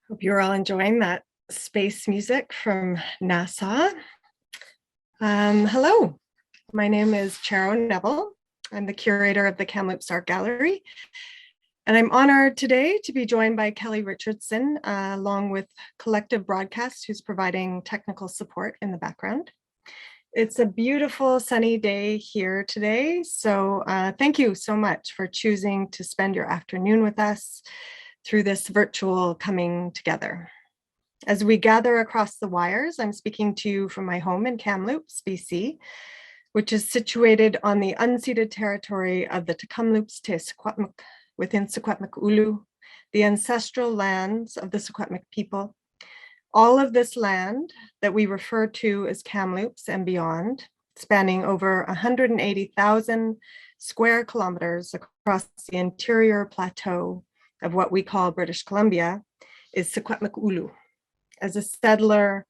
Hope you're all enjoying that space music from NASA. Hello, my name is Charo Neville. I'm the curator of the Kamloops Art Gallery, and I'm honored today to be joined by Kelly Richardson, along with Collective Broadcast, who's providing technical support in the background. It's a beautiful sunny day here today, so thank you so much for choosing to spend your afternoon with us through this virtual coming together. As we gather across the wires, I'm speaking to you from my home in Kamloops, BC, which is situated on the unceded territory of the Kamloops te Secwepemc within Secwepemc Ulu, the ancestral lands of the Secwepemc people. All of this land that we refer to as Kamloops and beyond, spanning over 180,000 square kilometers across the interior plateau of what we call British Columbia, is Secwepemc Ulu. As a settler,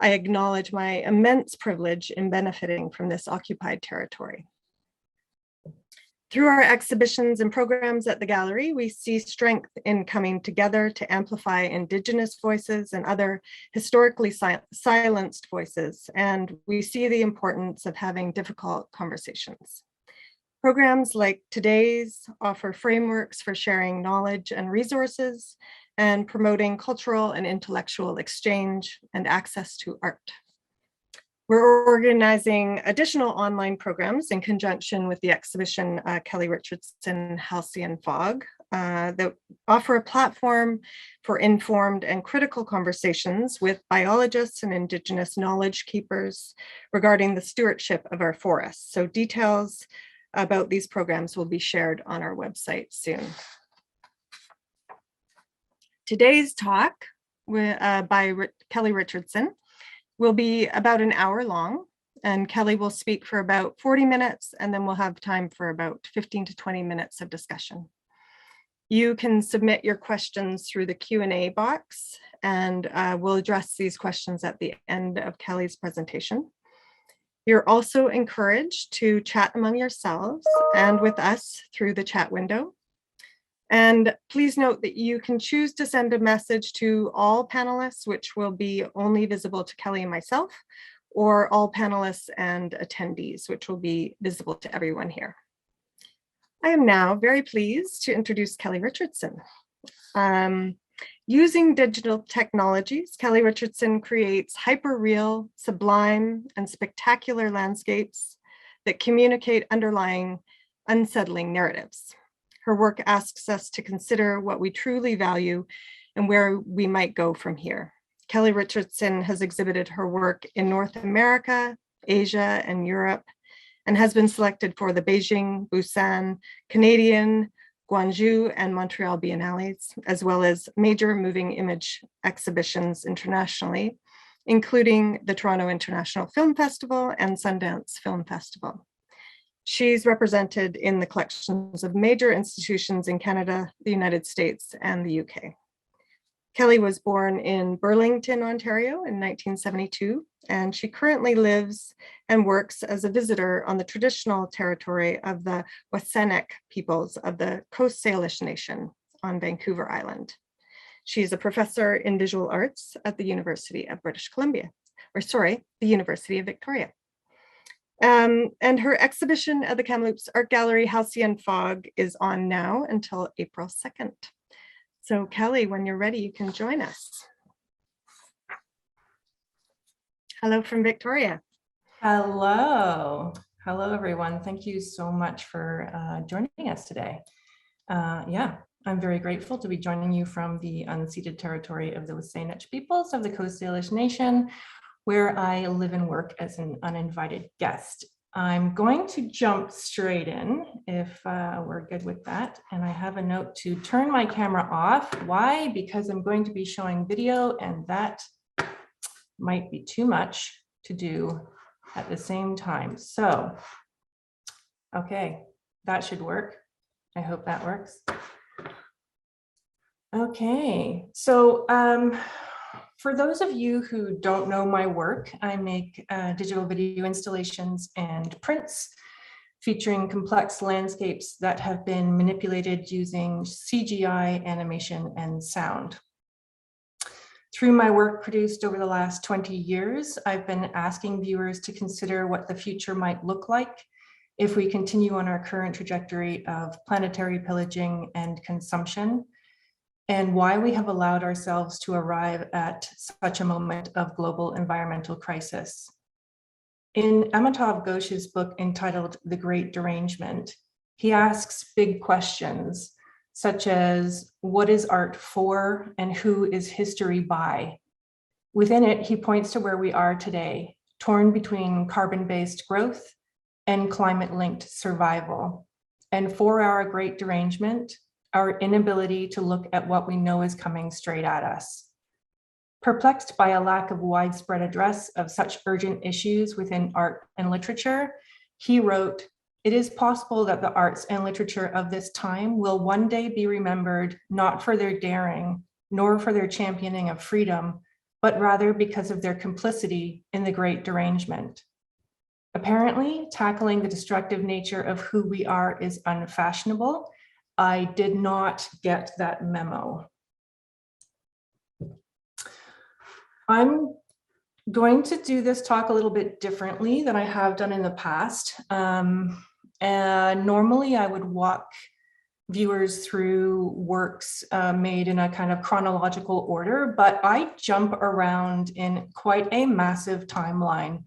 I acknowledge my immense privilege in benefiting from this occupied territory. Through our exhibitions and programs at the gallery, we see strength in coming together to amplify Indigenous voices and other historically silenced voices, and we see the importance of having difficult conversations. Programs like today's offer frameworks for sharing knowledge and resources and promoting cultural and intellectual exchange and access to art. We're organizing additional online programs in conjunction with the exhibition Kelly Richardson, Halcyon Fog, that offer a platform for informed and critical conversations with biologists and Indigenous knowledge keepers regarding the stewardship of our forests. So details about these programs will be shared on our website soon. Today's talk by Kelly Richardson will be about an hour long, and Kelly will speak for about 40 minutes, and then we'll have time for about 15 to 20 minutes of discussion. You can submit your questions through the Q&A box, and we'll address these questions at the end of Kelly's presentation. You're also encouraged to chat among yourselves and with us through the chat window. And please note that you can choose to send a message to all panelists, which will be only visible to Kelly and myself, or all panelists and attendees, which will be visible to everyone here. I am now very pleased to introduce Kelly Richardson. Using digital technologies, Kelly Richardson creates hyper-real, sublime, and spectacular landscapes that communicate underlying unsettling narratives. Her work asks us to consider what we truly value and where we might go from here. Kelly Richardson has exhibited her work in North America, Asia, and Europe, and has been selected for the Beijing, Busan, Canadian, Guangzhou, and Montreal Biennales, as well as major moving image exhibitions internationally, including the Toronto International Film Festival and Sundance Film Festival. She's represented in the collections of major institutions in Canada, the United States, and the UK. Kelly was born in Burlington, Ontario in 1972, and she currently lives and works as a visitor on the traditional territory of the Wasanic peoples of the Coast Salish Nation on Vancouver Island. She's a professor in visual arts at the University of British Columbia, the University of Victoria. And her exhibition at the Kamloops Art Gallery, Halcyon Fog, is on now until April 2nd. So Kelly, when you're ready, you can join us. Hello from Victoria. Hello. Hello, everyone. Thank you so much for joining us today. Yeah, I'm very grateful to be joining you from the unceded territory of the Wasanic peoples of the Coast Salish Nation, where I live and work as an uninvited guest. I'm going to jump straight in if we're good with that. And I have a note to turn my camera off. Why? Because I'm going to be showing video, and that might be too much to do at the same time. So, okay, that should work. I hope that works. Okay, so for those of you who don't know my work, I make digital video installations and prints featuring complex landscapes that have been manipulated using CGI, animation, and sound. Through my work produced over the last 20 years, I've been asking viewers to consider what the future might look like if we continue on our current trajectory of planetary pillaging and consumption, and why we have allowed ourselves to arrive at such a moment of global environmental crisis. In Amitav Ghosh's book entitled The Great Derangement, he asks big questions, such as what is art for and who is history by? Within it, he points to where we are today, torn between carbon-based growth and climate-linked survival. And for our great derangement, our inability to look at what we know is coming straight at us. Perplexed by a lack of widespread address of such urgent issues within art and literature, he wrote, "It is possible that the arts and literature of this time will one day be remembered not for their daring, nor for their championing of freedom, but rather because of their complicity in the great derangement. Apparently, tackling the destructive nature of who we are is unfashionable. I did not get that memo." I'm going to do this talk a little bit differently than I have done in the past. And normally I would walk viewers through works made in a kind of chronological order, but I jump around in quite a massive timeline.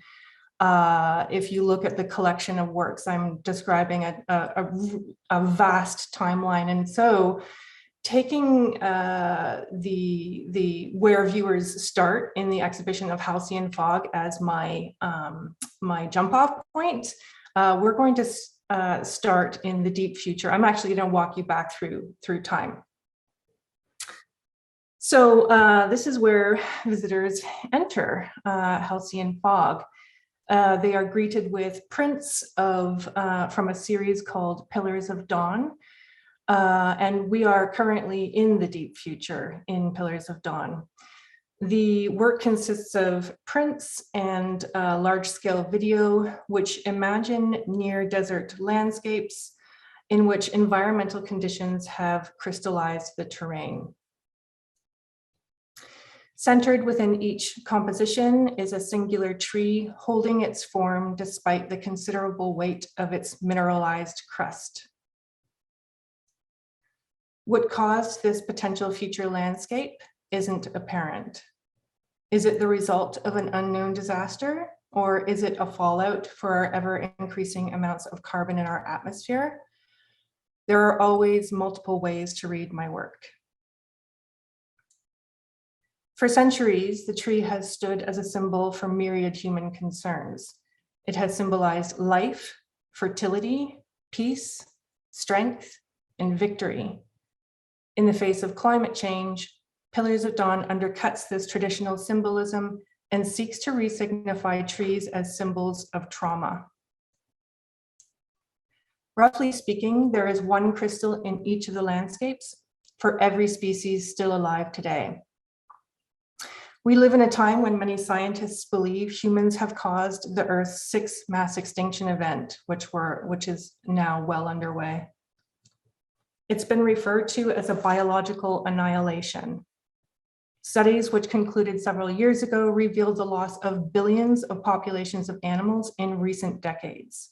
If you look at the collection of works, I'm describing a vast timeline. And so taking the where viewers start in the exhibition of Halcyon Fog as my jump off point, we're going to start in the deep future. I'm actually going to walk you back through time. So this is where visitors enter Halcyon Fog. They are greeted with prints of from a series called Pillars of Dawn. And we are currently in the deep future in Pillars of Dawn. The work consists of prints and large-scale video, which imagine near-desert landscapes in which environmental conditions have crystallized the terrain. Centered within each composition is a singular tree holding its form despite the considerable weight of its mineralized crust. What caused this potential future landscape isn't apparent. Is it the result of an unknown disaster, or is it a fallout for our ever-increasing amounts of carbon in our atmosphere? There are always multiple ways to read my work. For centuries, the tree has stood as a symbol for myriad human concerns. It has symbolized life, fertility, peace, strength, and victory. In the face of climate change, Pillars of Dawn undercuts this traditional symbolism and seeks to re-signify trees as symbols of trauma. Roughly speaking, there is one crystal in each of the landscapes for every species still alive today. We live in a time when many scientists believe humans have caused the Earth's 6th mass extinction event, which is now well underway. It's been referred to as a biological annihilation. Studies which concluded several years ago revealed the loss of billions of populations of animals in recent decades.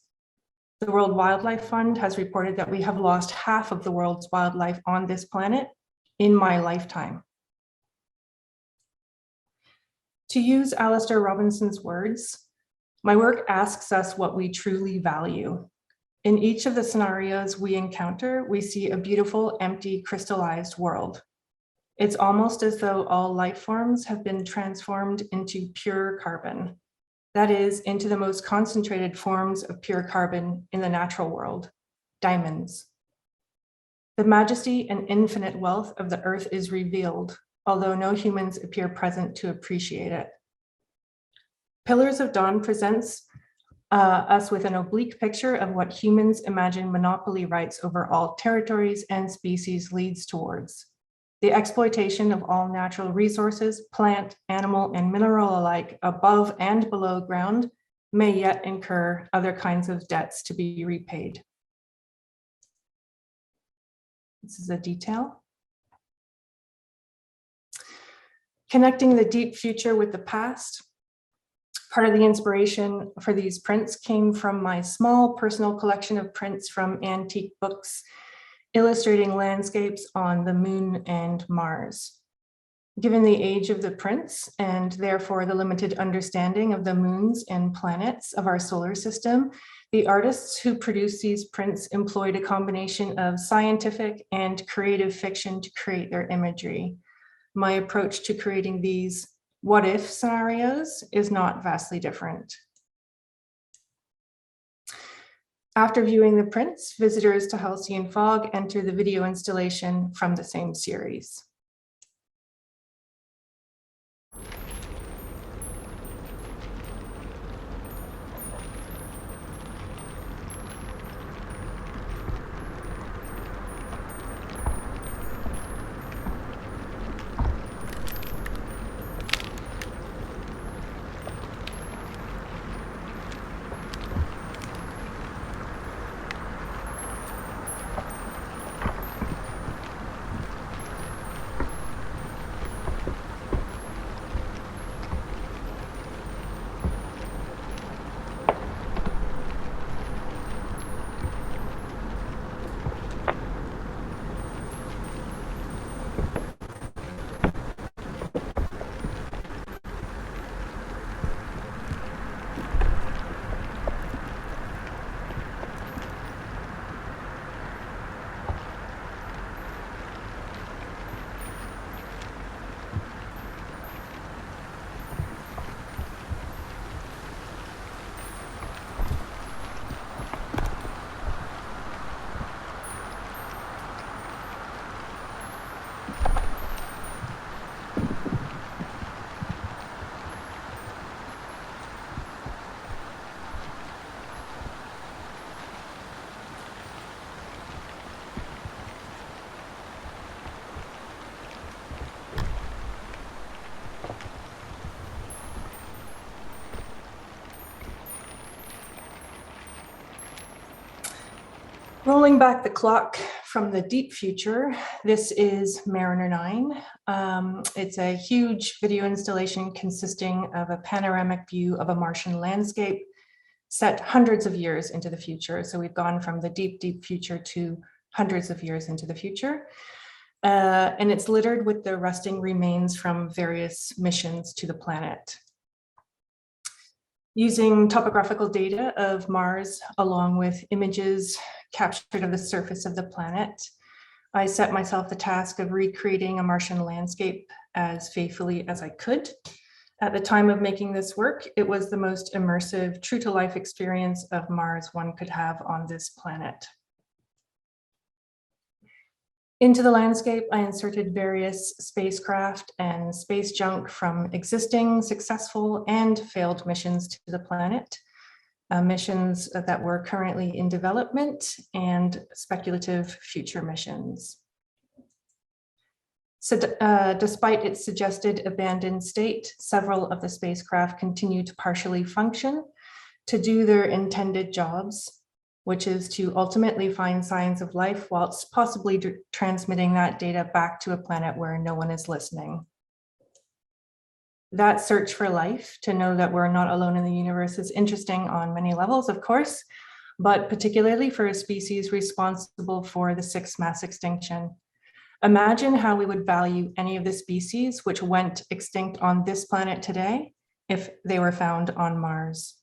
The World Wildlife Fund has reported that we have lost half of the world's wildlife on this planet in my lifetime. To use Alistair Robinson's words, my work asks us what we truly value. In each of the scenarios we encounter, we see a beautiful, empty, crystallized world. It's almost as though all life forms have been transformed into pure carbon. That is, into the most concentrated forms of pure carbon in the natural world, diamonds. The majesty and infinite wealth of the earth is revealed, although no humans appear present to appreciate it. Pillars of Dawn presents us with an oblique picture of what humans imagine monopoly rights over all territories and species leads towards. The exploitation of all natural resources, plant, animal, and mineral alike above and below ground may yet incur other kinds of debts to be repaid. This is a detail. Connecting the deep future with the past. Part of the inspiration for these prints came from my small personal collection of prints from antique books illustrating landscapes on the Moon and Mars. Given the age of the prints and therefore the limited understanding of the moons and planets of our solar system, the artists who produced these prints employed a combination of scientific and creative fiction to create their imagery. My approach to creating these what-if scenarios is not vastly different. After viewing the prints, visitors to Halcyon Fog enter the video installation from the same series. Rolling back the clock from the deep future, this is Mariner 9. It's a huge video installation consisting of a panoramic view of a Martian landscape set hundreds of years into the future. So we've gone from the deep, deep future to hundreds of years into the future. And it's littered with the rusting remains from various missions to the planet. Using topographical data of Mars, along with images captured of the surface of the planet, I set myself the task of recreating a Martian landscape as faithfully as I could. At the time of making this work, it was the most immersive, true-to-life experience of Mars one could have on this planet. Into the landscape, I inserted various spacecraft and space junk from existing, successful, and failed missions to the planet, missions that were currently in development, and speculative future missions. So, despite its suggested abandoned state, several of the spacecraft continue to partially function to do their intended jobs, which is to ultimately find signs of life whilst possibly transmitting that data back to a planet where no one is listening. That search for life, to know that we're not alone in the universe, is interesting on many levels, of course, but particularly for a species responsible for the 6th mass extinction. Imagine how we would value any of the species which went extinct on this planet today if they were found on Mars.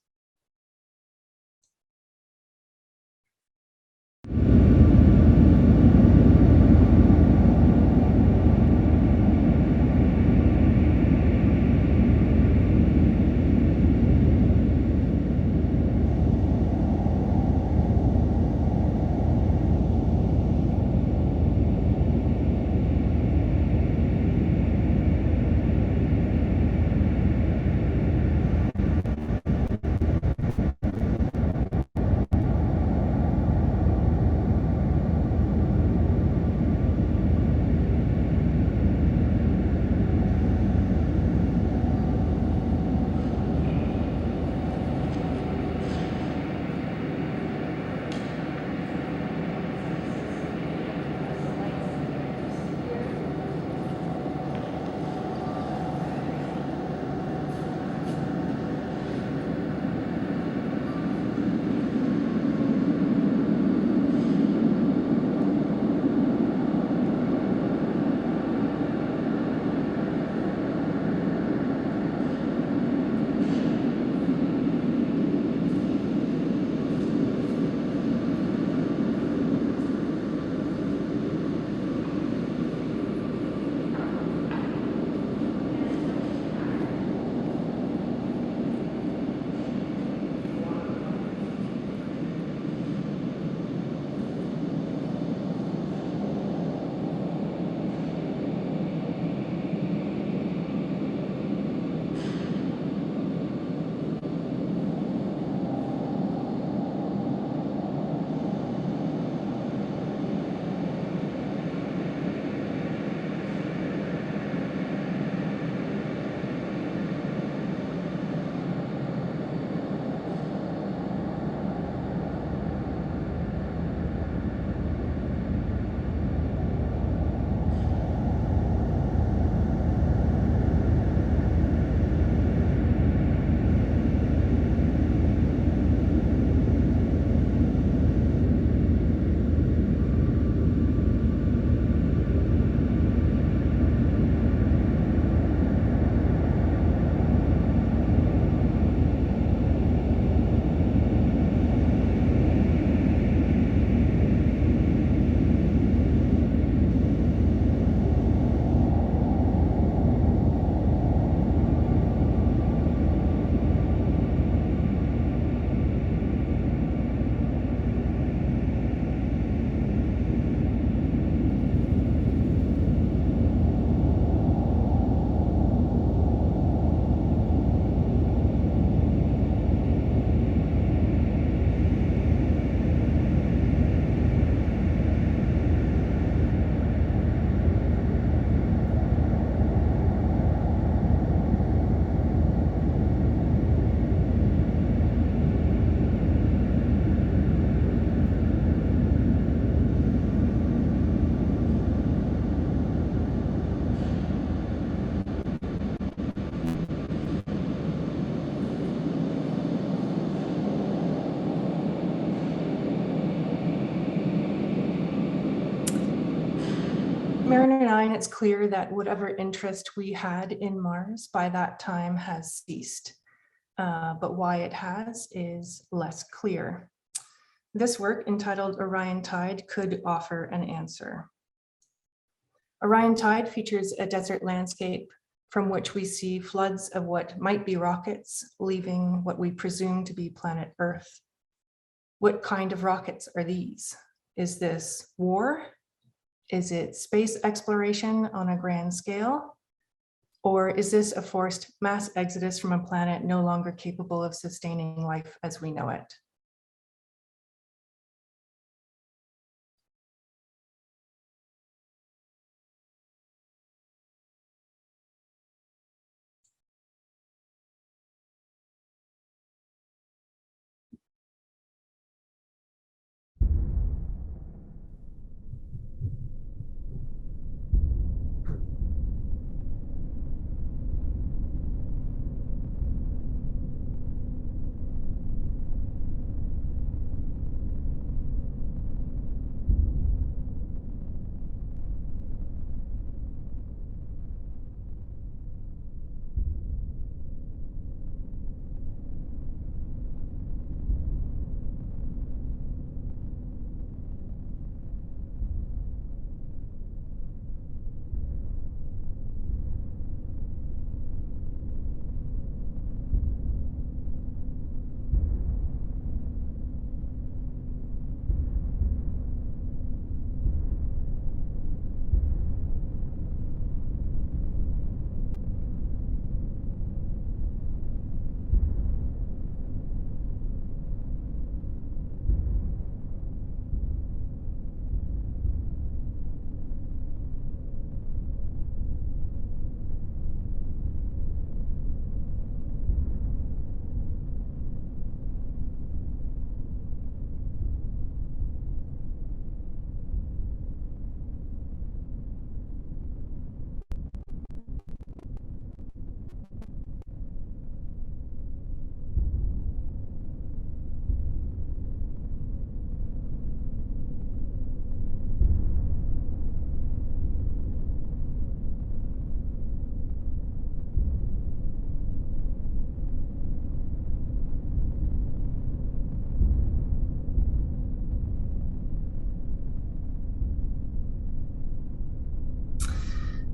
Orion, it's clear that whatever interest we had in Mars by that time has ceased, but why it has is less clear. This work, entitled Orion Tide, could offer an answer. Orion Tide features a desert landscape from which we see floods of what might be rockets, leaving what we presume to be planet Earth. What kind of rockets are these? Is this war? Is it space exploration on a grand scale? Or is this a forced mass exodus from a planet no longer capable of sustaining life as we know it?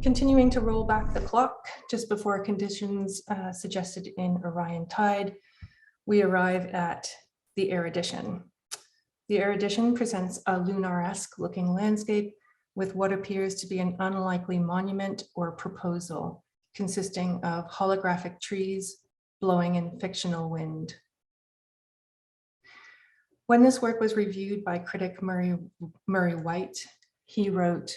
Continuing to roll back the clock, just before conditions suggested in Orion Tide, we arrive at the erudition. The erudition presents a lunar-esque looking landscape with what appears to be an unlikely monument or proposal, consisting of holographic trees blowing in fictional wind. When this work was reviewed by critic Murray White, he wrote,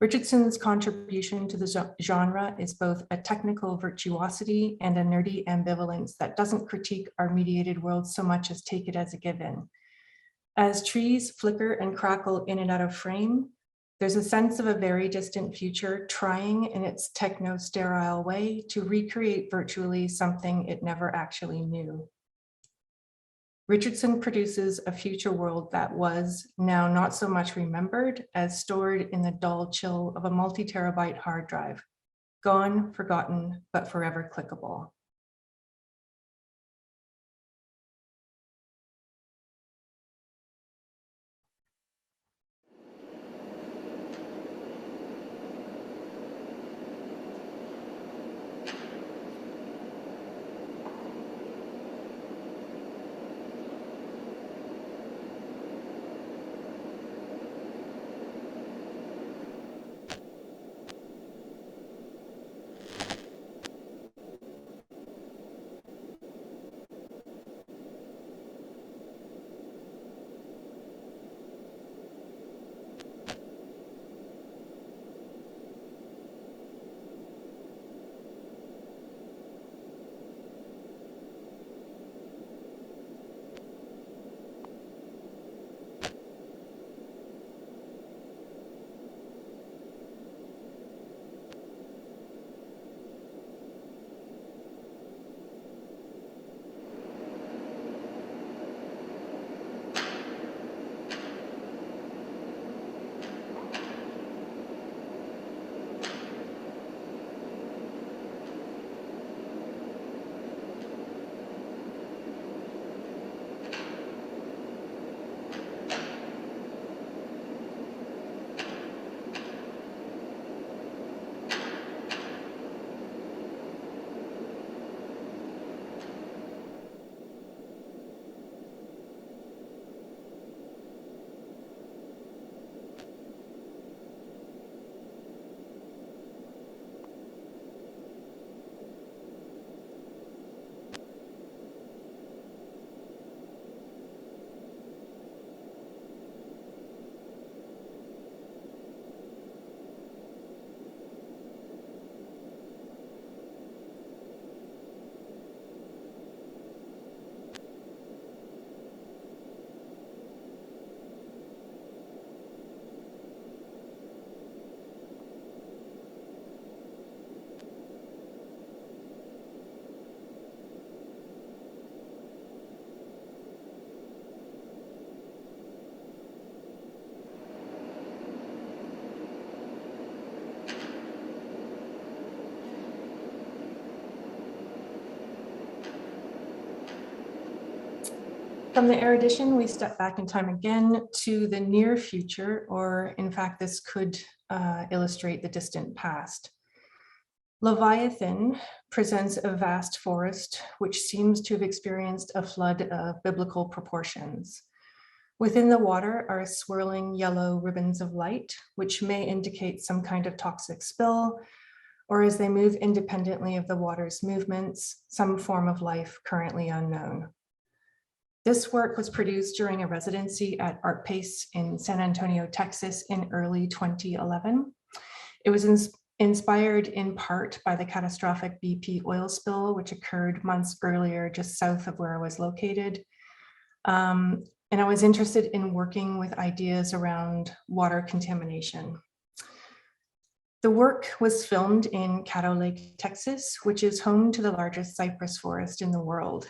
Richardson's contribution to the genre is both a technical virtuosity and a nerdy ambivalence that doesn't critique our mediated world so much as take it as a given. As trees flicker and crackle in and out of frame, there's a sense of a very distant future trying in its techno-sterile way to recreate virtually something it never actually knew. Richardson produces a future world that was now not so much remembered as stored in the dull chill of a multi-terabyte hard drive, gone, forgotten, but forever clickable. From the erudition, we step back in time again to the near future, or in fact, this could illustrate the distant past. Leviathan presents a vast forest which seems to have experienced a flood of biblical proportions. Within the water are swirling yellow ribbons of light, which may indicate some kind of toxic spill, or as they move independently of the water's movements, some form of life currently unknown. This work was produced during a residency at ArtPace in San Antonio, Texas in early 2011. It was inspired in part by the catastrophic BP oil spill, which occurred months earlier just south of where I was located. And I was interested in working with ideas around water contamination. The work was filmed in Caddo Lake, Texas, which is home to the largest cypress forest in the world.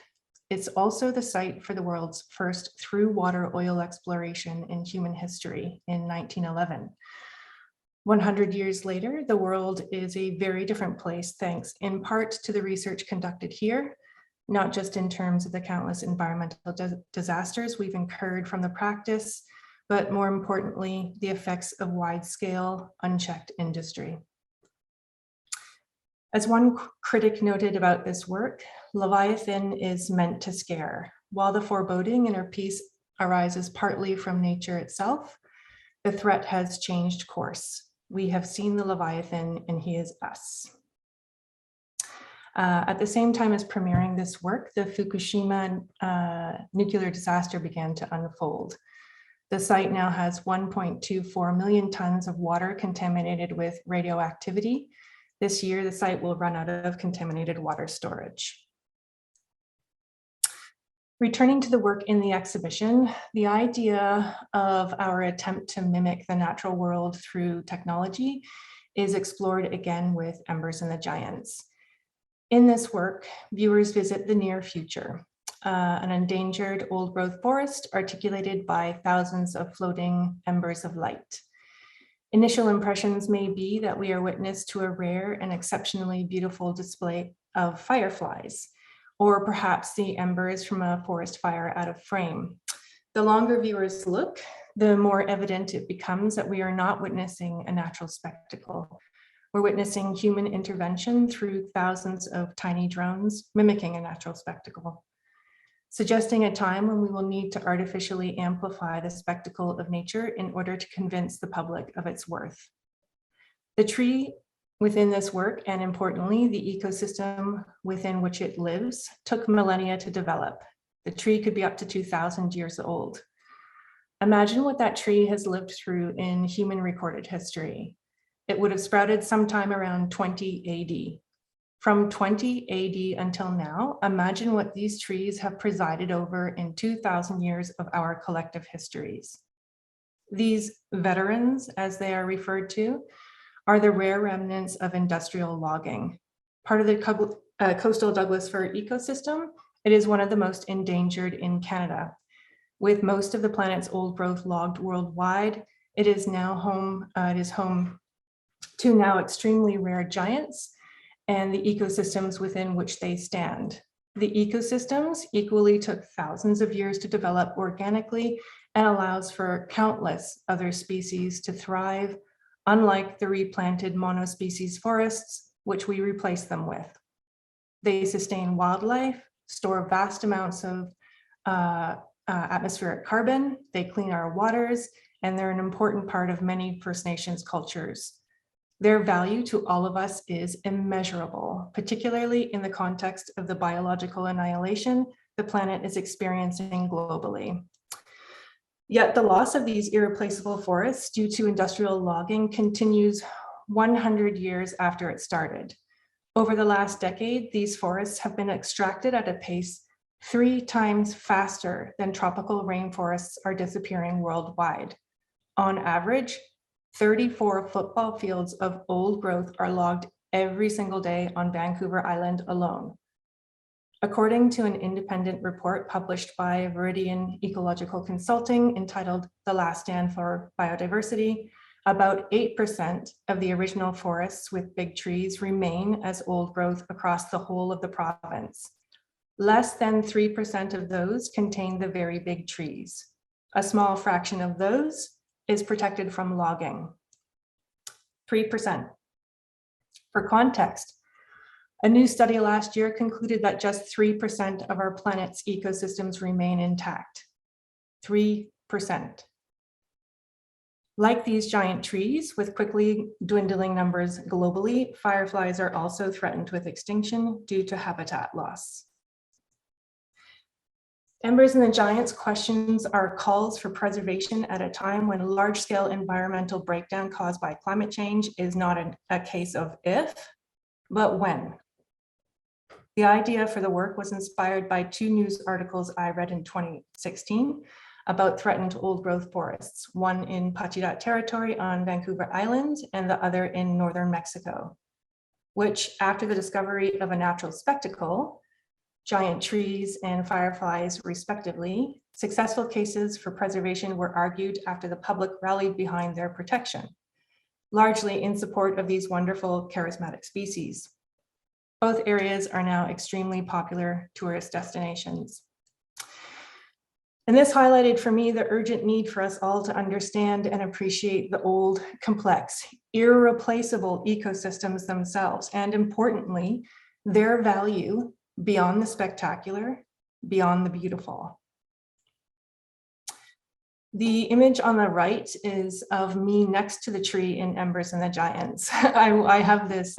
It's also the site for the world's first through-water oil exploration in human history in 1911. 100 years later, the world is a very different place, thanks in part to the research conducted here, not just in terms of the countless environmental disasters we've incurred from the practice, but more importantly, the effects of wide-scale, unchecked industry. As one critic noted about this work, Leviathan is meant to scare. While the foreboding in her piece arises partly from nature itself, the threat has changed course. We have seen the Leviathan and he is us. At the same time as premiering this work, the Fukushima nuclear disaster began to unfold. The site now has 1.24 million tons of water contaminated with radioactivity. This year, the site will run out of contaminated water storage. Returning to the work in the exhibition, the idea of our attempt to mimic the natural world through technology is explored again with Embers and the Giants. In this work, viewers visit the near future, an endangered old growth forest articulated by thousands of floating embers of light. Initial impressions may be that we are witness to a rare and exceptionally beautiful display of fireflies, or perhaps the embers from a forest fire out of frame. The longer viewers look, the more evident it becomes that we are not witnessing a natural spectacle. We're witnessing human intervention through thousands of tiny drones mimicking a natural spectacle, suggesting a time when we will need to artificially amplify the spectacle of nature in order to convince the public of its worth. The tree within this work, and importantly, the ecosystem within which it lives, took millennia to develop. The tree could be up to 2,000 years old. Imagine what that tree has lived through in human recorded history. It would have sprouted sometime around 20 AD. From 20 AD until now, imagine what these trees have presided over in 2,000 years of our collective histories. These veterans, as they are referred to, are the rare remnants of industrial logging. Part of the coastal Douglas fir ecosystem, it is one of the most endangered in Canada. With most of the planet's old growth logged worldwide, it is home to now extremely rare giants and the ecosystems within which they stand. The ecosystems equally took thousands of years to develop organically and allows for countless other species to thrive, unlike the replanted monospecies forests, which we replace them with. They sustain wildlife, store vast amounts of atmospheric carbon, they clean our waters, and they're an important part of many First Nations cultures. Their value to all of us is immeasurable, particularly in the context of the biological annihilation the planet is experiencing globally. Yet the loss of these irreplaceable forests due to industrial logging continues 100 years after it started. Over the last decade, these forests have been extracted at a pace 3 times faster than tropical rainforests are disappearing worldwide. On average, 34 football fields of old growth are logged every single day on Vancouver Island alone. According to an independent report published by Viridian Ecological Consulting entitled "The Last Stand for Biodiversity," about 8% of the original forests with big trees remain as old growth across the whole of the province. Less than 3% of those contain the very big trees. A small fraction of those is protected from logging. 3%. For context, a new study last year concluded that just 3% of our planet's ecosystems remain intact. 3%. Like these giant trees with quickly dwindling numbers globally, fireflies are also threatened with extinction due to habitat loss. Embers and the Giants questions our calls for preservation at a time when large-scale environmental breakdown caused by climate change is not a case of if, but when. The idea for the work was inspired by two news articles I read in 2016 about threatened old-growth forests, one in Pachidat territory on Vancouver Island and the other in northern Mexico, which, after the discovery of a natural spectacle, giant trees and fireflies respectively, successful cases for preservation were argued after the public rallied behind their protection, largely in support of these wonderful charismatic species. Both areas are now extremely popular tourist destinations. And this highlighted for me the urgent need for us all to understand and appreciate the old, complex, irreplaceable ecosystems themselves, and importantly, their value beyond the spectacular, beyond the beautiful. The image on the right is of me next to the tree in Embers and the Giants. I have this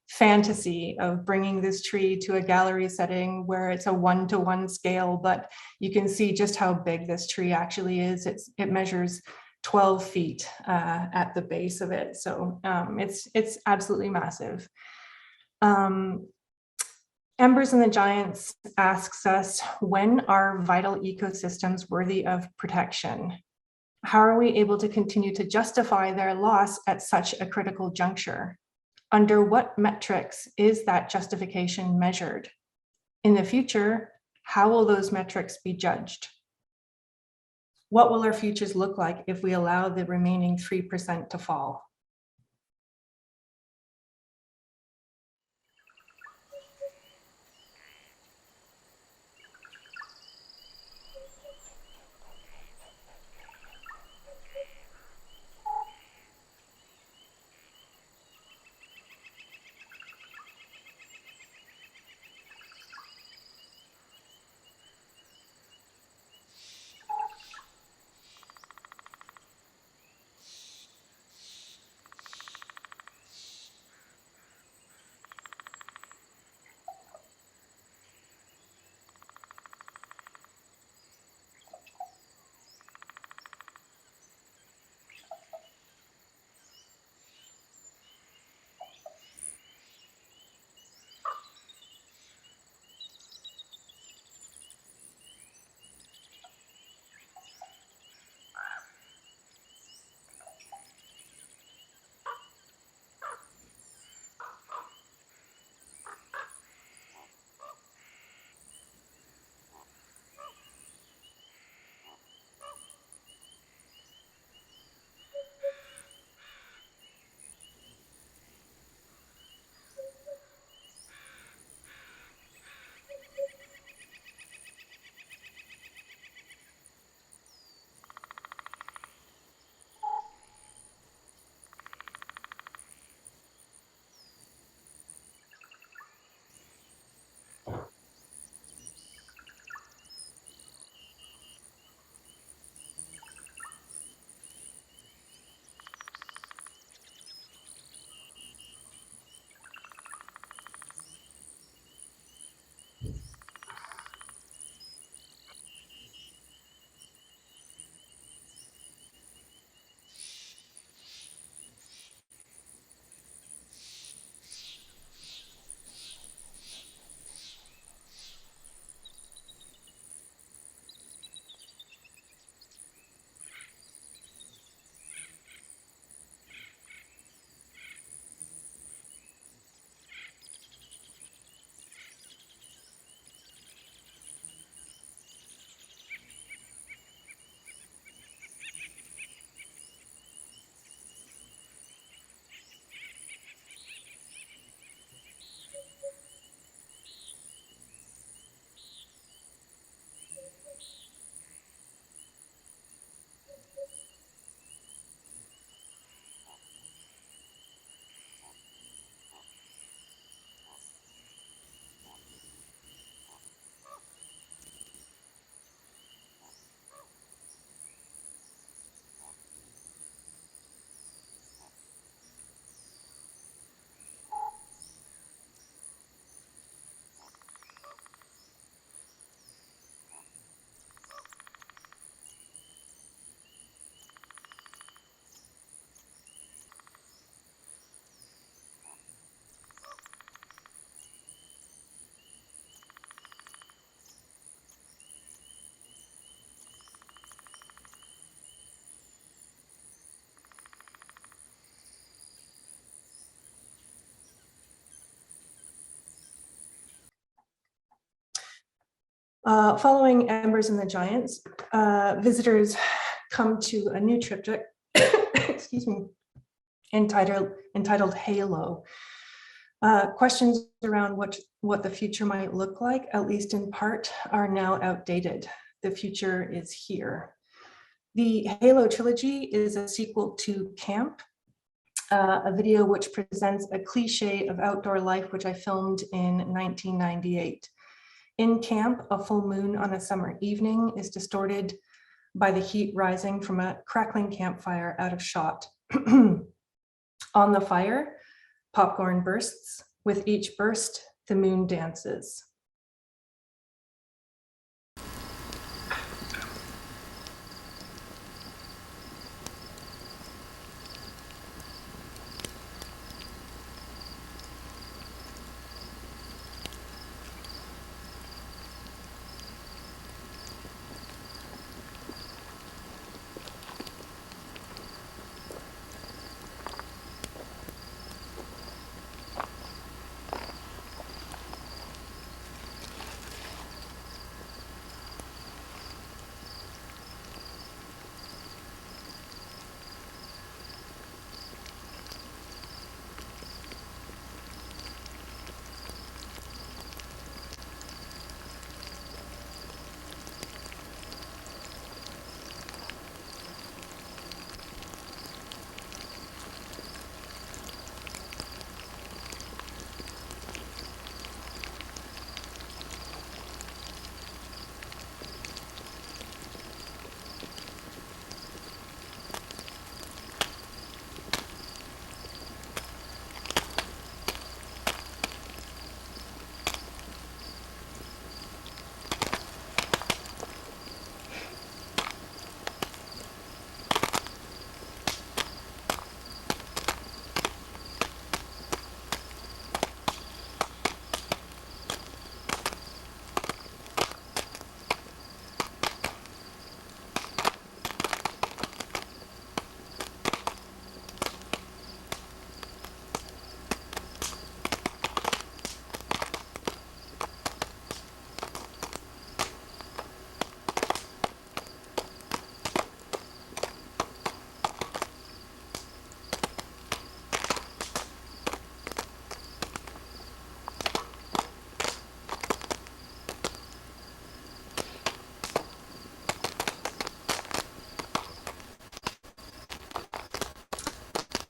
fantasy of bringing this tree to a gallery setting where it's a 1-to-1 scale, but you can see just how big this tree actually is. It measures 12 feet at the base of it. So it's absolutely massive. Embers and the Giants asks us, when are vital ecosystems worthy of protection? How are we able to continue to justify their loss at such a critical juncture? Under what metrics is that justification measured? In the future, how will those metrics be judged? What will our futures look like if we allow the remaining 3% to fall? Following Embers and the Giants, visitors come to a new triptych, excuse me, entitled Halo. Questions around what the future might look like, at least in part, are now outdated. The future is here. The Halo Trilogy is a sequel to Camp, a video which presents a cliche of outdoor life, which I filmed in 1998. In Camp, a full moon on a summer evening is distorted by the heat rising from a crackling campfire out of shot. On the fire, popcorn bursts. With each burst, the moon dances.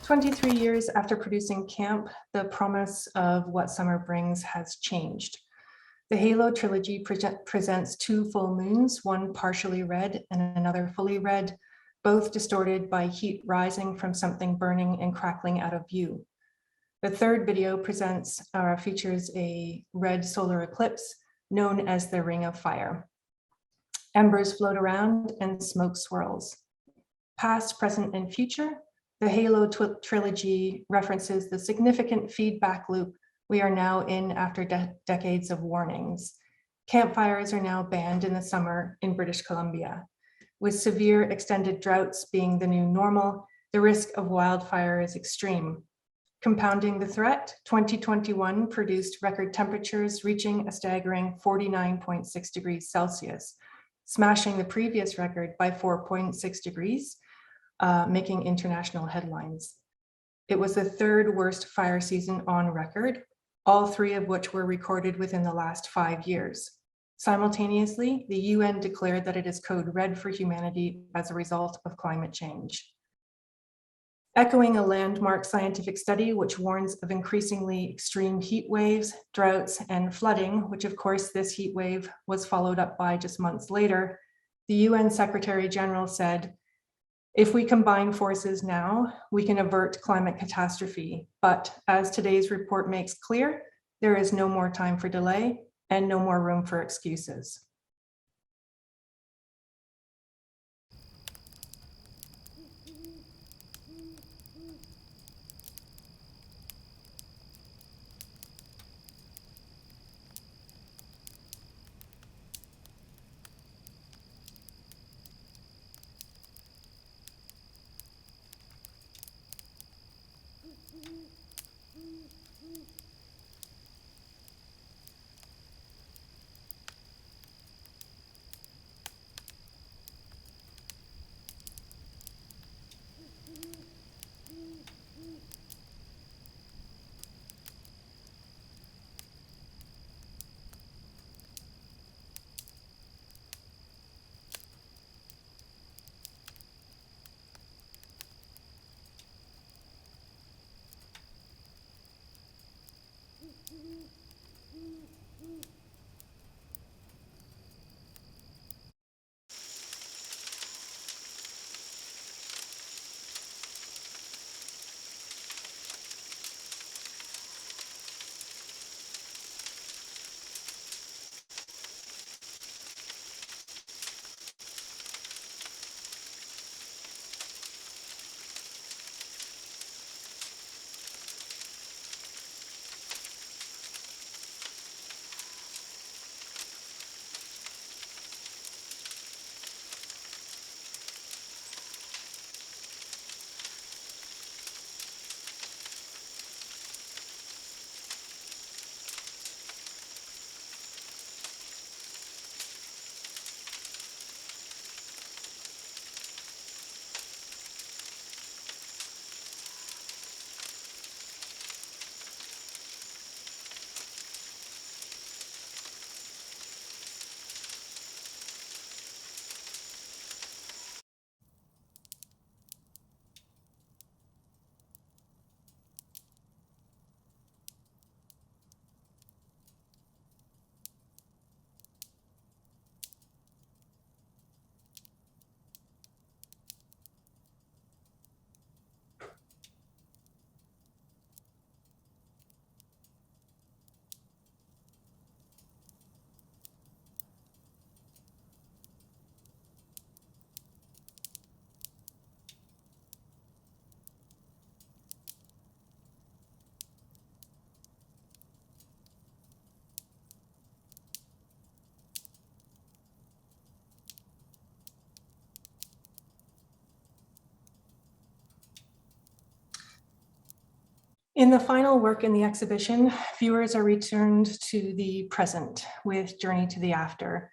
23 years after producing Camp, the promise of what summer brings has changed. The Halo Trilogy presents two full moons, one partially red and another fully red, both distorted by heat rising from something burning and crackling out of view. The third video features a red solar eclipse known as the Ring of Fire. Embers float around and smoke swirls. Past, present, and future, the Halo Trilogy references the significant feedback loop we are now in after decades of warnings. Campfires are now banned in the summer in British Columbia. With severe extended droughts being the new normal, the risk of wildfire is extreme. Compounding the threat, 2021 produced record temperatures reaching a staggering 49.6 degrees Celsius, smashing the previous record by 4.6 degrees, making international headlines. It was the third worst fire season on record, all three of which were recorded within the last 5 years. Simultaneously, the UN declared that it is code red for humanity as a result of climate change. Echoing a landmark scientific study which warns of increasingly extreme heat waves, droughts, and flooding, which of course this heat wave was followed up by just months later, the UN Secretary General said, "If we combine forces now, we can avert climate catastrophe. But as today's report makes clear, there is no more time for delay and no more room for excuses." In the final work in the exhibition, viewers are returned to the present with Journey to the After,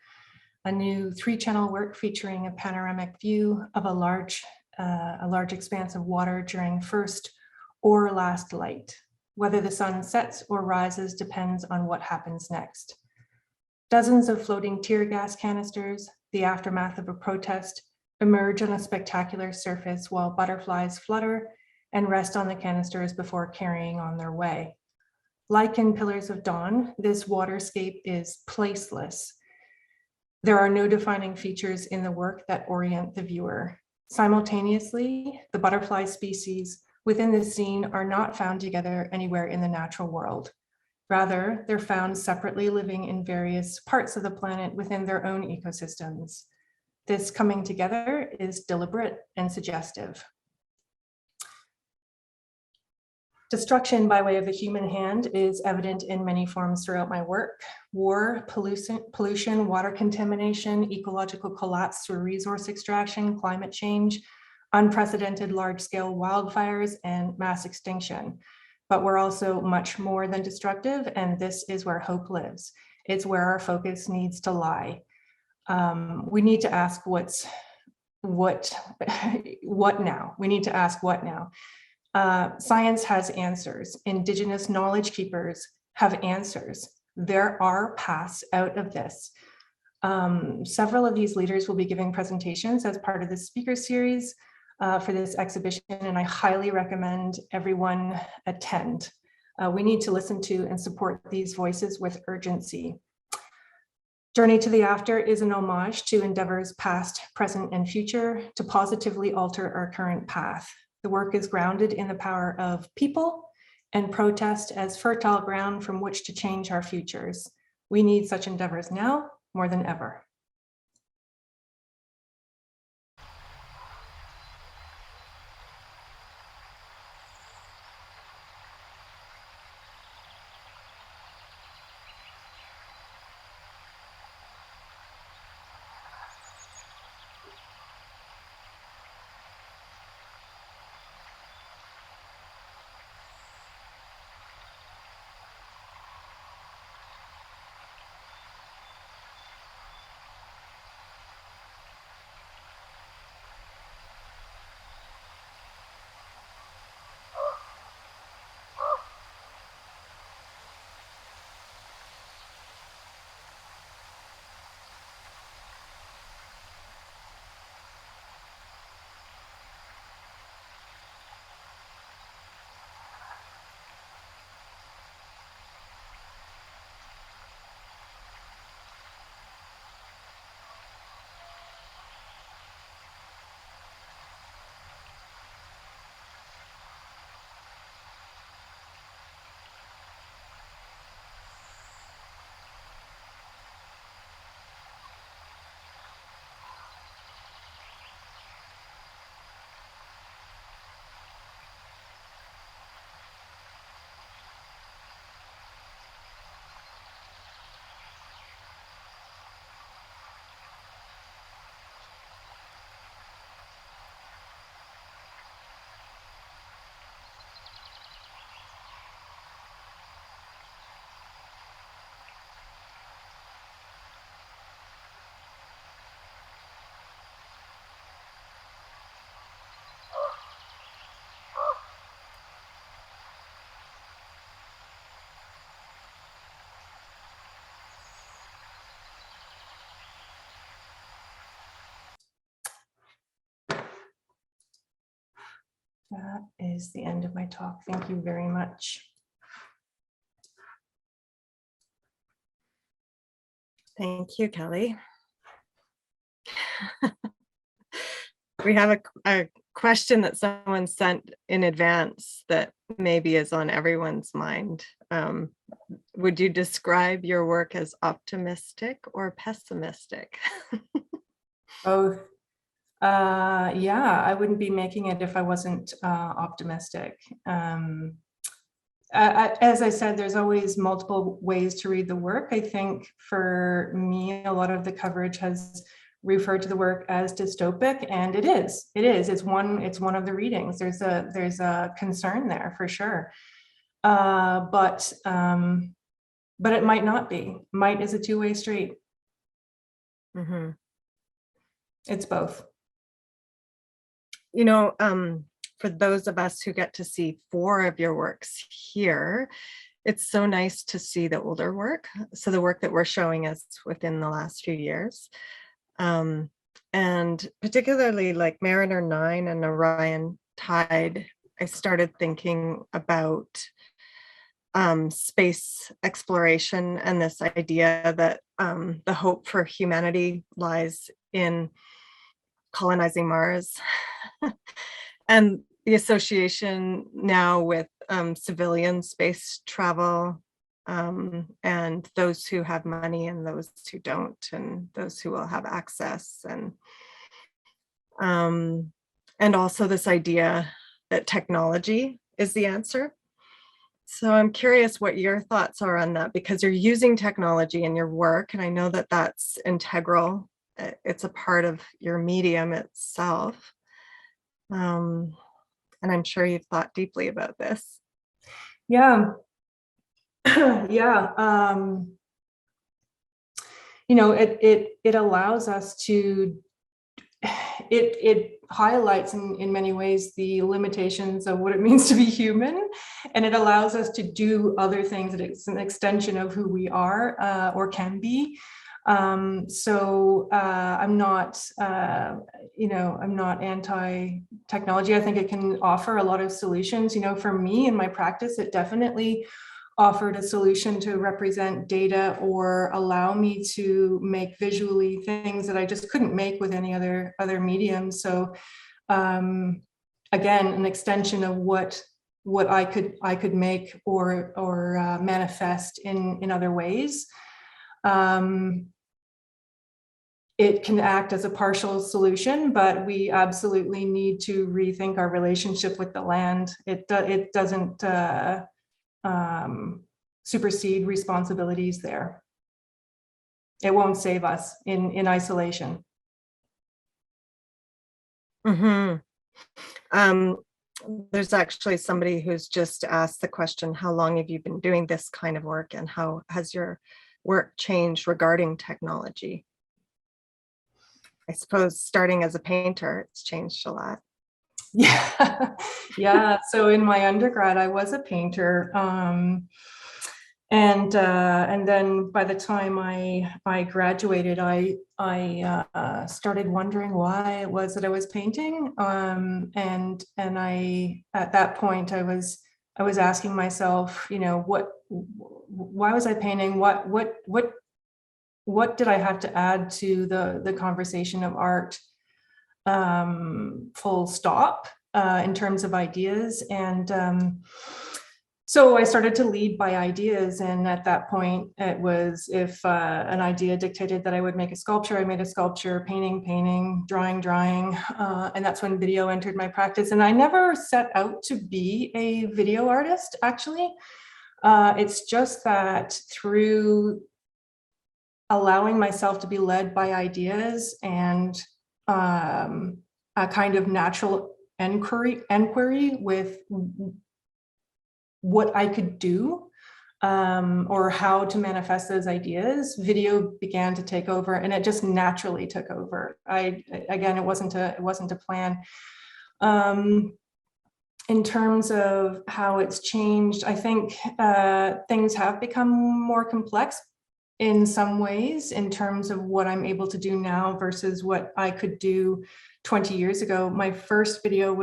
a new 3-channel work featuring a panoramic view of a large expanse of water during first or last light. Whether the sun sets or rises depends on what happens next. Dozens of floating tear gas canisters, the aftermath of a protest, emerge on a spectacular surface while butterflies flutter and rest on the canisters before carrying on their way. Like in Pillars of Dawn, this waterscape is placeless. There are no defining features in the work that orient the viewer. Simultaneously, the butterfly species within the scene are not found together anywhere in the natural world. Rather, they're found separately living in various parts of the planet within their own ecosystems. This coming together is deliberate and suggestive. Destruction by way of the human hand is evident in many forms throughout my work. War, pollution, water contamination, ecological collapse through resource extraction, climate change, unprecedented large-scale wildfires, and mass extinction. But we're also much more than destructive, and this is where hope lives. It's where our focus needs to lie. We need to ask what now? We need to ask what now? Science has answers. Indigenous knowledge keepers have answers. There are paths out of this. Several of these leaders will be giving presentations as part of the speaker series for this exhibition, and I highly recommend everyone attend. We need to listen to and support these voices with urgency. Journey to the After is an homage to endeavors past, present, and future to positively alter our current path. The work is grounded in the power of people and protest as fertile ground from which to change our futures. We need such endeavors now more than ever. That is the end of my talk. Thank you very much. Thank you, Kelly. We have a question that someone sent in advance that maybe is on everyone's mind. Would you describe your work as optimistic or pessimistic? Both. Yeah, I wouldn't be making it if I wasn't optimistic. As I said, there's always multiple ways to read the work. I think for me, a lot of the coverage has referred to the work as dystopic, and it is. It's one of the readings. There's a concern there for sure. but it might not be. Might is a two-way street. Mm-hmm. It's both. You know, for those of us who get to see 4 of your works here, it's so nice to see the older work. So the work that we're showing is within the last few years. And particularly like Mariner 9 and Orion Tide, I started thinking about space exploration and this idea that the hope for humanity lies in colonizing Mars. And the association now with civilian space travel, and those who have money and those who don't, and those who will have access, and also this idea that technology is the answer. So I'm curious what your thoughts are on that, because you're using technology in your work, and I know that that's integral. It's a part of your medium itself. And I'm sure you've thought deeply about this. Yeah. Yeah. You know, it allows us to, it highlights in many ways the limitations of what it means to be human, and it allows us to do other things. It's an extension of who we are, or can be. So I'm not, you know, I'm not anti-technology. I think it can offer a lot of solutions. You know, for me in my practice, it definitely offered a solution to represent data or allow me to make visually things that I just couldn't make with any other medium. So again, an extension of what I could make or manifest in other ways. It can act as a partial solution, but we absolutely need to rethink our relationship with the land. It doesn't supersede responsibilities there. It won't save us in isolation. Mm-hmm. There's actually somebody who's just asked the question, how long have you been doing this kind of work, and how has your work changed regarding technology? I suppose starting as a painter, it's changed a lot. Yeah, yeah. So in my undergrad, I was a painter, and then by the time I graduated, I started wondering why it was that I was painting, and I at that point I was asking myself, you know, why was I painting? What did I have to add to the conversation of art, full stop, in terms of ideas? And so I started to lead by ideas. And at that point, it was, if an idea dictated that I would make a sculpture, I made a sculpture, painting, drawing. And that's when video entered my practice. And I never set out to be a video artist, actually. It's just that through allowing myself to be led by ideas and a kind of natural inquiry with what I could do, or how to manifest those ideas, video began to take over, and it just naturally took over. Again, it wasn't a plan. In terms of how it's changed, I think things have become more complex in some ways, in terms of what I'm able to do now versus what I could do 20 years ago. My first video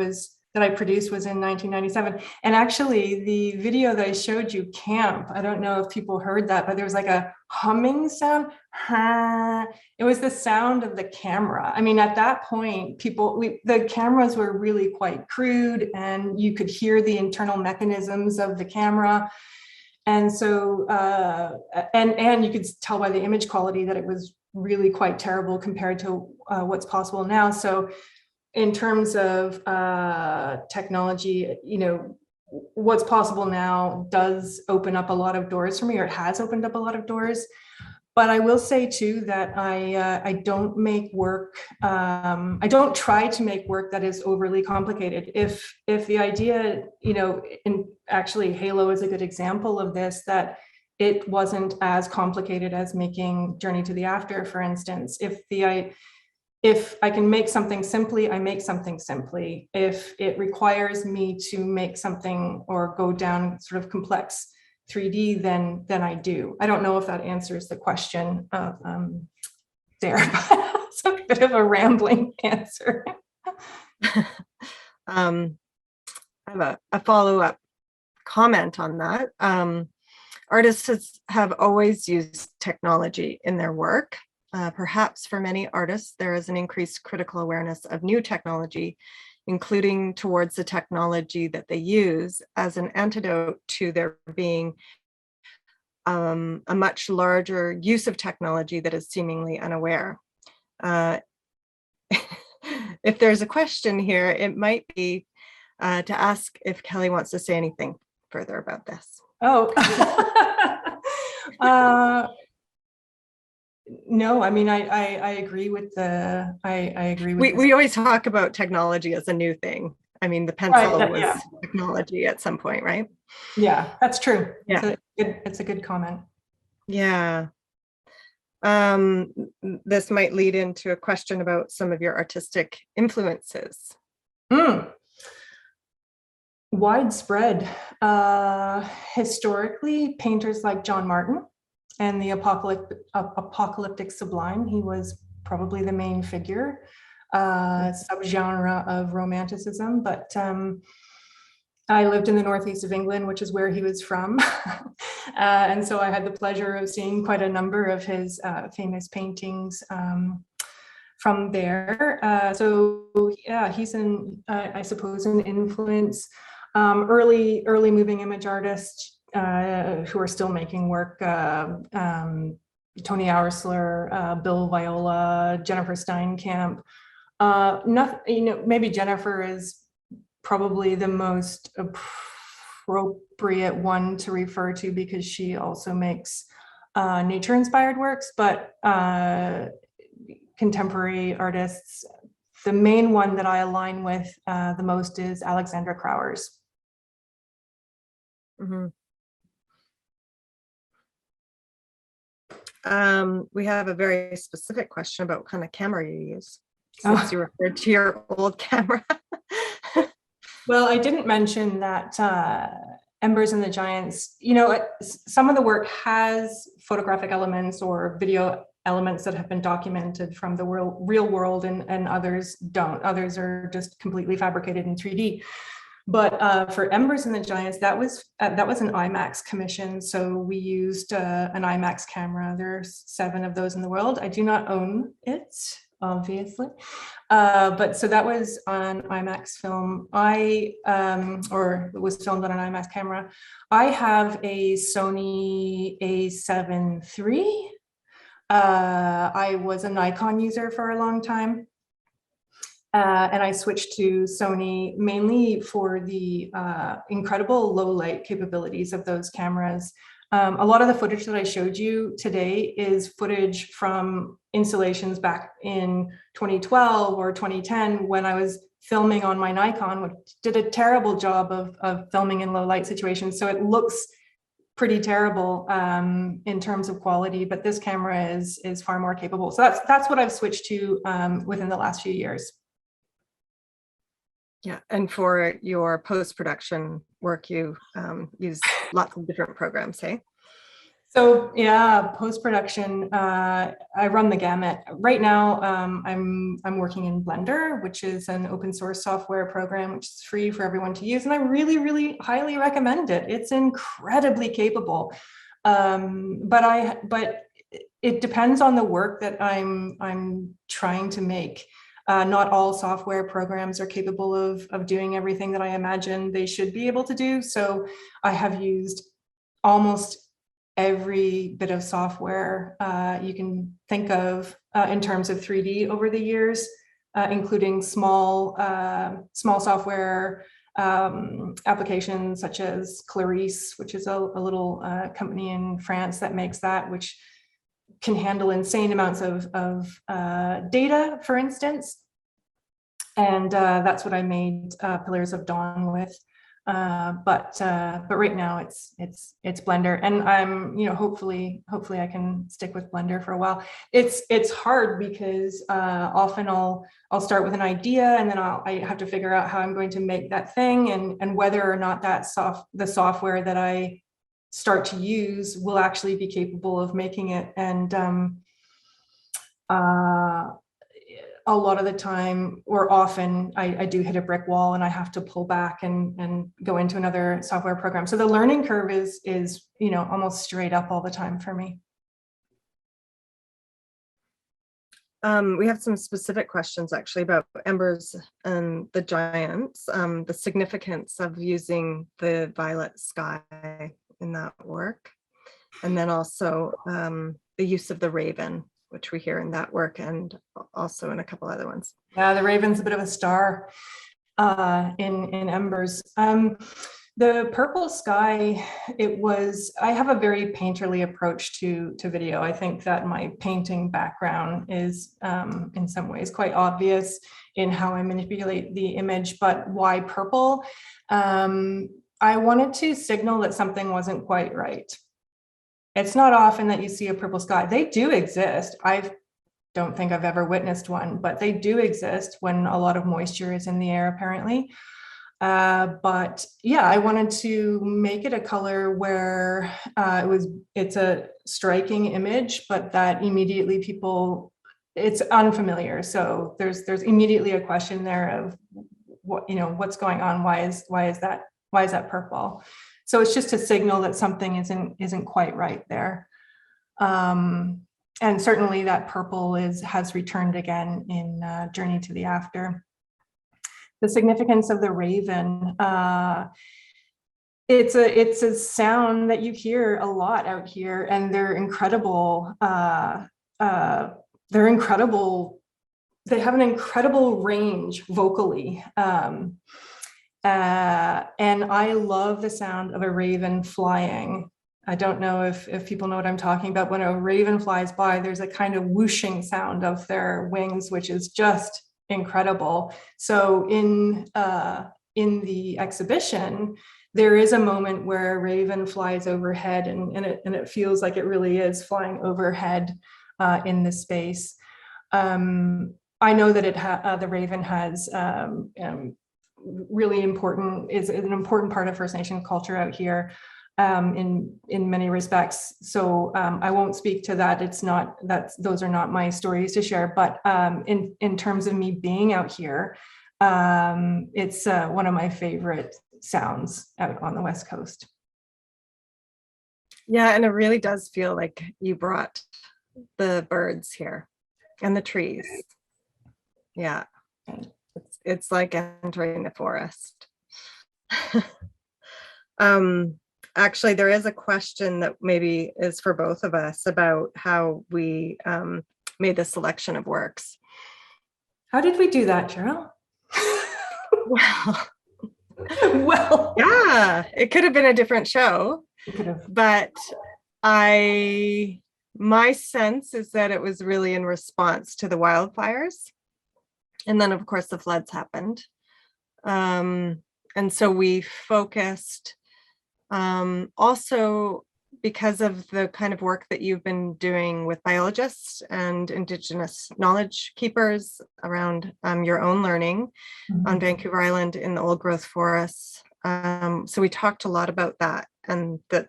that I produced was in 1997. And actually the video that I showed you, Camp, I don't know if people heard that, but there was like a humming sound. It was the sound of the camera. I mean, at that point, the cameras were really quite crude, and you could hear the internal mechanisms of the camera. And so, and you could tell by the image quality that it was really quite terrible compared to what's possible now. So in terms of technology, you know, what's possible now does open up a lot of doors for me, or it has opened up a lot of doors. But I will say too that I don't make work. I don't try to make work that is overly complicated. If the idea, and actually Halo is a good example of this, that it wasn't as complicated as making Journey to the After, for instance. If I can make something simply, I make something simply. If it requires me to make something or go down sort of complex 3D, then I do. I don't know if that answers the question there, but it's a bit of a rambling answer. I have a follow-up comment on that. Artists have always used technology in their work. Perhaps for many artists, there is an increased critical awareness of new technology, including towards the technology that they use as an antidote to there being a much larger use of technology that is seemingly unaware. If there's a question here, it might be to ask if Kelly wants to say anything further about this. Oh, no, I mean, I agree with I agree with we always talk about technology as a new thing. I mean, the pencil was technology at some point, right? Yeah, that's true. Yeah, it's a good comment. Yeah. This might lead into a question about some of your artistic influences. Widespread. Historically, painters like John Martin and the apocalyptic sublime. He was probably the main figure, subgenre of romanticism, but I lived in the northeast of England, which is where he was from. And so I had the pleasure of seeing quite a number of his famous paintings from there. So yeah, he's I suppose, an influence. Early moving image artists who are still making work, Tony Oursler, Bill Viola, Jennifer Steinkamp. Maybe Jennifer is probably the most appropriate one to refer to because she also makes nature-inspired works, but contemporary artists, the main one that I align with the most is Alexandra Crowers. Mm-hmm. We have a very specific question about what kind of camera you use, since you referred to your old camera. Well, I didn't mention that Embers and the Giants, some of the work has photographic elements or video elements that have been documented from the real world, and others don't. Others are just completely fabricated in 3D. But for Embers and the Giants, that was an IMAX commission. So we used an IMAX camera. There's 7 of those in the world. I do not own it, obviously. But so that was on IMAX film. Or it was filmed on an IMAX camera. I have a Sony A7 III. I was a Nikon user for a long time. And I switched to Sony mainly for the incredible low light capabilities of those cameras. A lot of the footage that I showed you today is footage from installations back in 2012 or 2010 when I was filming on my Nikon, which did a terrible job of filming in low light situations. So it looks pretty terrible in terms of quality, but this camera is far more capable. So that's what I've switched to within the last few years. Yeah, and for your post-production work, you use lots of different programs, hey? So yeah, post-production, I run the gamut. Right now, I'm working in Blender, which is an open source software program, which is free for everyone to use, and I really, really highly recommend it. It's incredibly capable, but it depends on the work that I'm trying to make. Not all software programs are capable of doing everything that I imagine they should be able to do. So I have used almost every bit of software you can think of in terms of 3D over the years, including small software applications such as Clarice, which is a little company in France that makes that, which can handle insane amounts of data, for instance. And that's what I made Pillars of Dawn with. But right now it's Blender, and I'm, hopefully I can stick with Blender for a while. It's hard because often I'll start with an idea, and then I have to figure out how I'm going to make that thing, and whether or not the software that I start to use will actually be capable of making it. And a lot of the time, or often, I do hit a brick wall and I have to pull back and go into another software program. So the learning curve is almost straight up all the time for me. We have some specific questions actually about Embers and the Giants, the significance of using the violet sky in that work, and then also the use of the raven, which we hear in that work and also in a couple other ones. Yeah, the raven's a bit of a star in Embers. The purple sky, I have a very painterly approach to video. I think that my painting background is in some ways quite obvious in how I manipulate the image, but why purple? I wanted to signal that something wasn't quite right. It's not often that you see a purple sky. They do exist. I don't think I've ever witnessed one, but they do exist when a lot of moisture is in the air, apparently. But yeah, I wanted to make it a color where it's a striking image, but that immediately it's unfamiliar. So there's immediately a question there of what's going on? Why is that purple? So it's just a signal that something isn't quite right there. And certainly that purple has returned again in Journey to the After. The significance of the raven, it's a sound that you hear a lot out here, and they're incredible. They're incredible. They have an incredible range vocally. And I love the sound of a raven flying. I don't know if people know what I'm talking about. When a raven flies by, there's a kind of whooshing sound of their wings, which is just incredible. So in the exhibition, there is a moment where a raven flies overhead, and it feels like it really is flying overhead in the space. I know that the raven has really is an important part of First Nation culture out here in many respects. So I won't speak to that. Those are not my stories to share, but in terms of me being out here, it's one of my favorite sounds out on the West Coast. Yeah, and it really does feel like you brought the birds here and the trees. Yeah. It's like entering the forest. Actually, there is a question that maybe is for both of us about how we made the selection of works. How did we do that, Charo? Well, yeah, it could have been a different show. It could have. But my sense is that it was really in response to the wildfires. And then, of course, the floods happened. And so we focused also because of the kind of work that you've been doing with biologists and Indigenous knowledge keepers around your own learning on Vancouver Island in the old growth forests. So we talked a lot about that, and that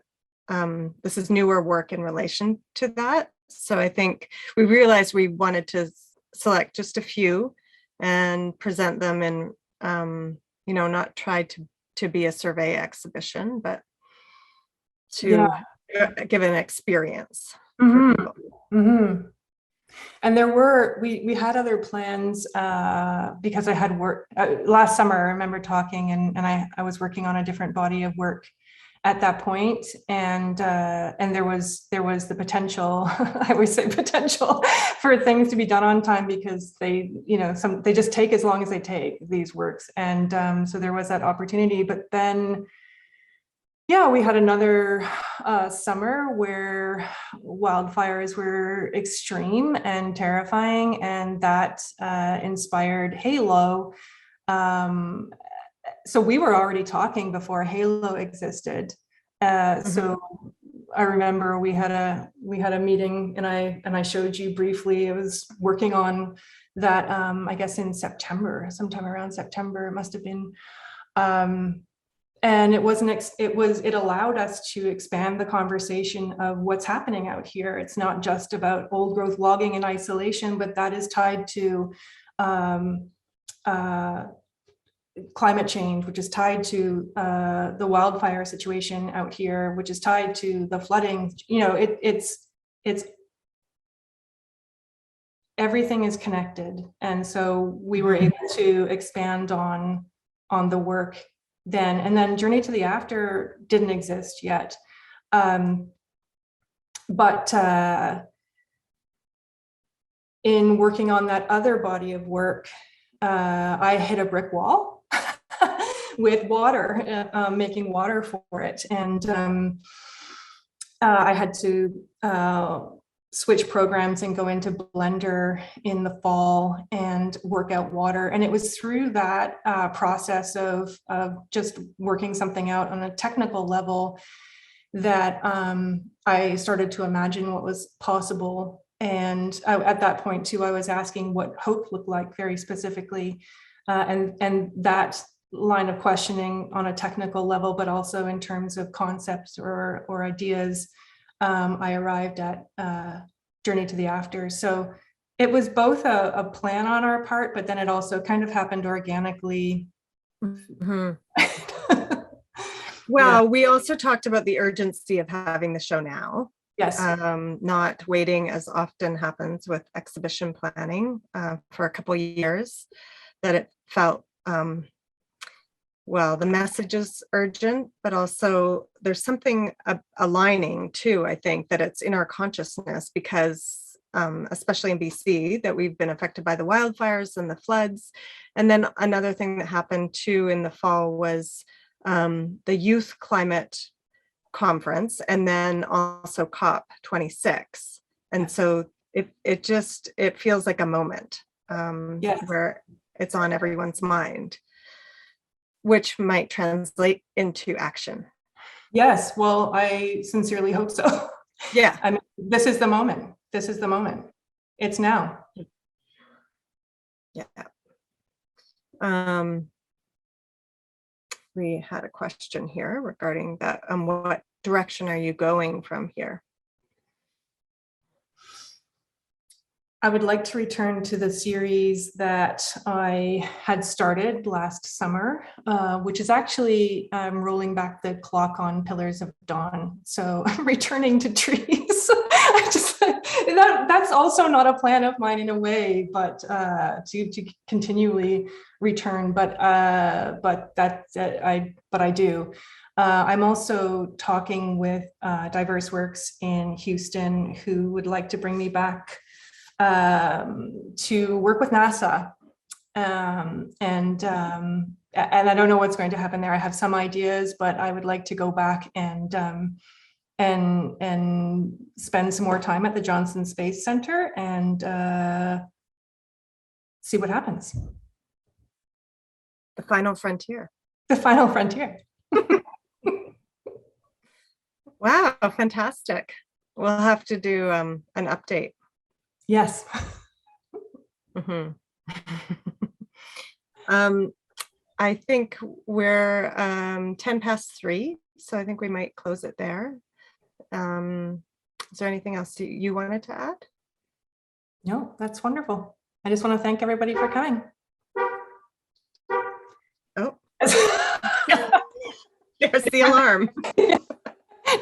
this is newer work in relation to that. So I think we realized we wanted to select just a few and present them in, not try to be a survey exhibition, but to give an experience. And we had other plans because I had work last summer. I remember talking, and I was working on a different body of work at that point, and there was the potential, I always say potential, for things to be done on time, because they just take as long as they take, these works, and so there was that opportunity. But then yeah, we had another summer where wildfires were extreme and terrifying, and that inspired Halo. So we were already talking before Halo existed. So I remember we had a meeting, and I showed you briefly. I was working on that, I guess in September, sometime around September, it must have been. And it allowed us to expand the conversation of what's happening out here. It's not just about old growth logging and isolation, but that is tied to climate change, which is tied to the wildfire situation out here, which is tied to the flooding. You know, it's everything is connected. And so we were able to expand on the work then. And then Journey to the After didn't exist yet. But in working on that other body of work, I hit a brick wall with water, making water for it. And I had to switch programs and go into Blender in the fall and work out water. And it was through that process of just working something out on a technical level that I started to imagine what was possible. And at that point too, I was asking what hope looked like very specifically. And that line of questioning on a technical level, but also in terms of concepts or ideas, I arrived at Journey to the After. So it was both a plan on our part, but then it also kind of happened organically. Well, we also talked about the urgency of having the show now. Yes. Not waiting, as often happens with exhibition planning, for a couple of years, that it felt, well, the message is urgent, but also there's something aligning too, I think, that it's in our consciousness because, especially in BC, that we've been affected by the wildfires and the floods. And then another thing that happened too in the fall was the Youth Climate Conference, and then also COP26. And so it feels like a moment where it's on everyone's mind, which might translate into action. Yes, well, I sincerely hope so. Yeah. I mean, this is the moment. This is the moment. It's now. Yeah. We had a question here regarding that. What direction are you going from here? I would like to return to the series that I had started last summer, which is actually rolling back the clock on Pillars of Dawn. So returning to trees. That's also not a plan of mine in a way, but to continually return. But I do. I'm also talking with Diverse Works in Houston who would like to bring me back to work with NASA. And I don't know what's going to happen there. I have some ideas, but I would like to go back and spend some more time at the Johnson Space Center and see what happens. The final frontier. The final frontier. Wow, fantastic. We'll have to do an update. Yes. I think we're 3:10, so I think we might close it there. Is there anything else you wanted to add? No, that's wonderful. I just want to thank everybody for coming. Oh, there's the alarm.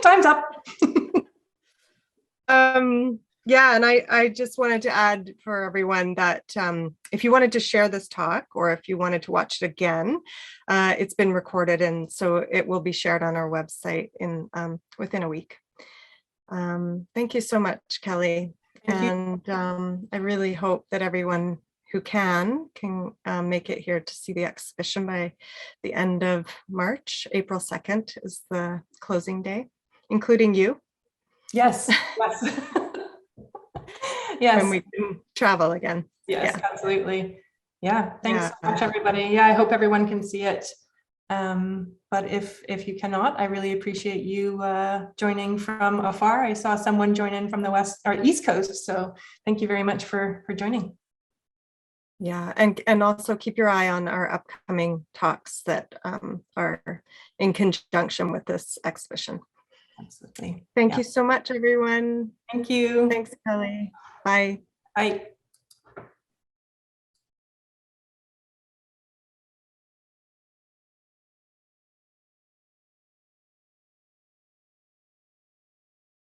Time's up. Yeah, and I just wanted to add for everyone that if you wanted to share this talk or if you wanted to watch it again, it's been recorded, and so it will be shared on our website in within a week. Thank you so much, Kelly. And I really hope that everyone who can make it here to see the exhibition by the end of March. April 2nd is the closing day, including you. Yes, yes. Yes. When we can travel again. Yes, yeah. Absolutely. Yeah, thanks so much, everybody. Yeah, I hope everyone can see it. But if you cannot, I really appreciate you joining from afar. I saw someone join in from the west or east coast, so thank you very much for joining. Yeah, and also keep your eye on our upcoming talks that are in conjunction with this exhibition. Absolutely. Thank you so much, everyone. Thank you. Thanks, Kelly. Bye. Bye.